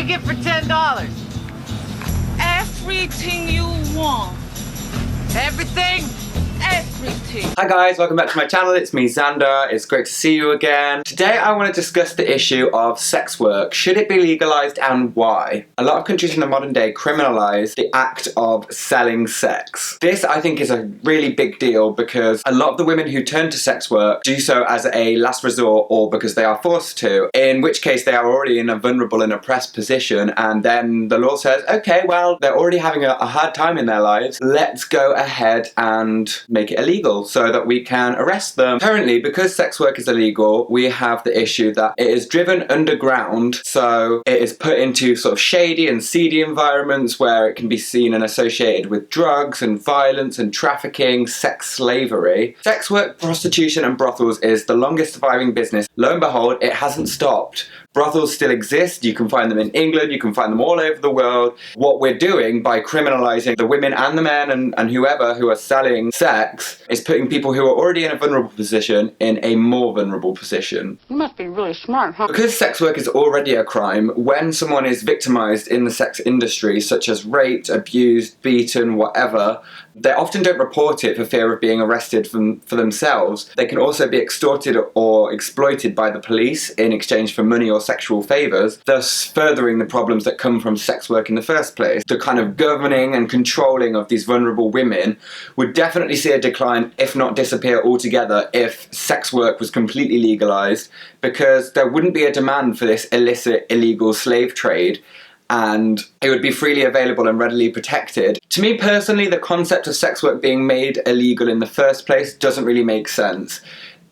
we get for $10? Everything you want. Everything? Everything. Hi guys, welcome back to my channel. It's me, Xander. It's great to see you again. Today I want to discuss the issue of sex work. Should it be legalized and why? A lot of countries in the modern day criminalize the act of selling sex. This I think is a really big deal because a lot of the women who turn to sex work do so as a last resort or because they are forced to, in which case they are already in a vulnerable and oppressed position, and then the law says, okay, well, they're already having a hard time in their lives. Let's go ahead and make it illegal so that we can arrest them. Currently, because sex work is illegal, we have the issue that it is driven underground, so it is put into sort of shady and seedy environments where it can be seen and associated with drugs and violence and trafficking, sex slavery. Sex work, prostitution and brothels is the longest surviving business. Lo and behold, it hasn't stopped. Brothels still exist. You can find them in England, you can find them all over the world. What we're doing by criminalizing the women and the men and whoever who are selling sex is putting people who are already in a vulnerable position in a more vulnerable position. You must be really smart, huh? Because sex work is already a crime, when someone is victimized in the sex industry, such as raped, abused, beaten, whatever, they often don't report it for fear of being arrested for themselves. They can also be extorted or exploited by the police in exchange for money or sexual favours, thus furthering the problems that come from sex work in the first place. The kind of governing and controlling of these vulnerable women would definitely see a decline, if not disappear altogether, if sex work was completely legalised, because there wouldn't be a demand for this illicit, illegal slave trade, and it would be freely available and readily protected. To me personally, the concept of sex work being made illegal in the first place doesn't really make sense.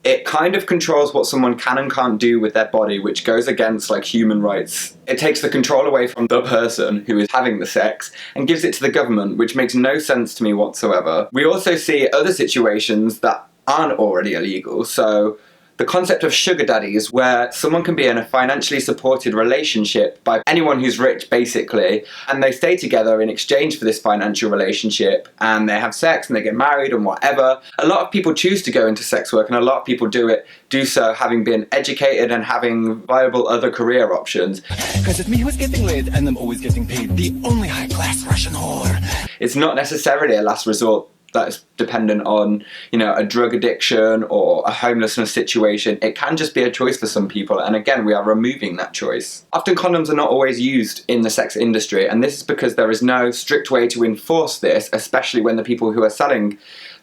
It kind of controls what someone can and can't do with their body, which goes against like human rights. It takes the control away from the person who is having the sex and gives it to the government, which makes no sense to me whatsoever. We also see other situations that aren't already illegal, so the concept of sugar daddies, where someone can be in a financially supported relationship by anyone who's rich, basically, and they stay together in exchange for this financial relationship, and they have sex and they get married and whatever. A lot of people choose to go into sex work, and a lot of people do so having been educated and having viable other career options. Because it's me who's getting laid and I'm always getting paid, the only high-class Russian whore. It's not necessarily a last resort that is dependent on, you know, a drug addiction or a homelessness situation. It can just be a choice for some people, and again, we are removing that choice. Often condoms are not always used in the sex industry, and this is because there is no strict way to enforce this, especially when the people who are selling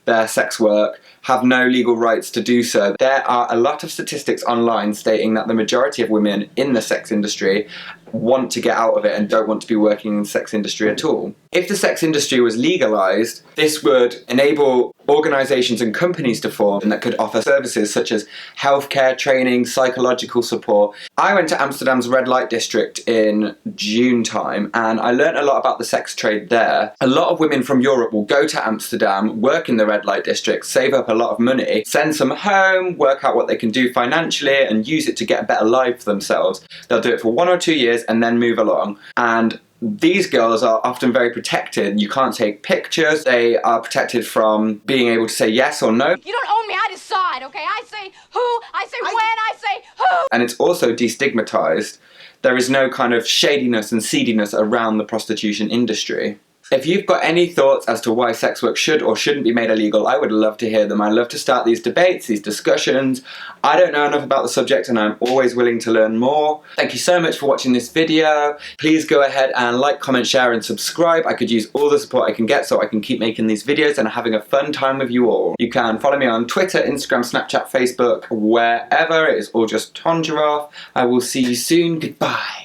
their sex work have no legal rights to do so. There are a lot of statistics online stating that the majority of women in the sex industry want to get out of it and don't want to be working in the sex industry at all. If the sex industry was legalised, this would enable organisations and companies to form that could offer services such as healthcare, training, psychological support. I went to Amsterdam's red light district in June time, and I learned a lot about the sex trade there. A lot of women from Europe will go to Amsterdam, work in the red light district, save up a lot of money, send some home, work out what they can do financially, and use it to get a better life for themselves. They'll do it for 1 or 2 years and then move along. And these girls are often very protected. You can't take pictures. They are protected from being able to say yes or no. You don't own me, I decide, okay? I say who, I say when, I say who! And it's also destigmatized. There is no kind of shadiness and seediness around the prostitution industry. If you've got any thoughts as to why sex work should or shouldn't be made illegal, I would love to hear them. I love to start these debates, these discussions. I don't know enough about the subject and I'm always willing to learn more. Thank you so much for watching this video. Please go ahead and like, comment, share and subscribe. I could use all the support I can get so I can keep making these videos and having a fun time with you all. You can follow me on Twitter, Instagram, Snapchat, Facebook, wherever. It is all just Tonjarov. I will see you soon. Goodbye.